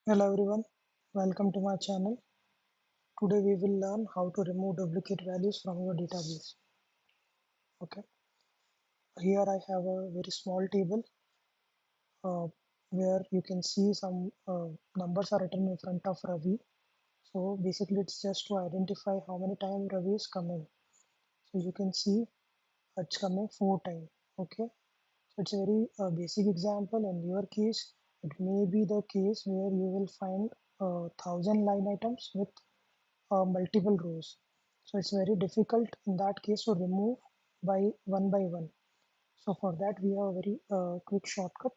Hello everyone, welcome to my channel. Today we will learn how to remove duplicate values from your database. Okay, here I have a very small table uh, where you can see some numbers are written in front of Ravi. So basically it's just to identify how many times Ravi is coming. So you can see it's coming 4 times. Okay, so it's a very basic example. In your case, it may be the case where you will find 1,000 line items with multiple rows. So it's very difficult in that case to remove by one. So for that we have a very quick shortcut,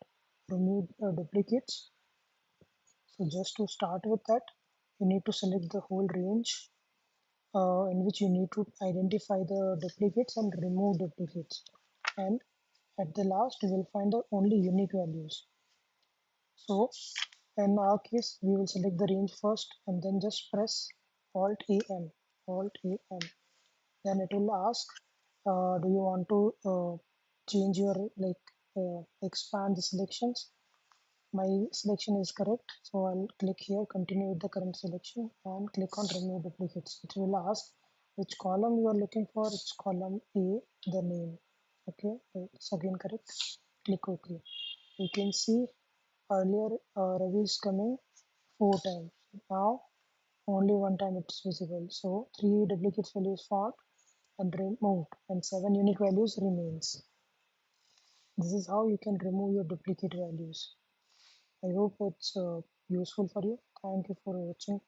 remove duplicates. So just to start with that, you need to select the whole range in which you need to identify the duplicates and remove duplicates. And at the last, you will find the only unique values. So in our case, we will select the range first and then just press Alt AM, Alt AM. Then it will ask, do you want to change your expand the selections? My selection is correct, so I'll click here, continue with the current selection and click on remove duplicates. It will ask which column you are looking for. It's column A, the name. Okay, it's again correct. Click OK. You can see earlier Ravi is coming 4 times. Now only one time it's visible. So three duplicate values found and removed, and seven unique values remains. This is how you can remove your duplicate values. I hope it's useful for you. Thank you for watching.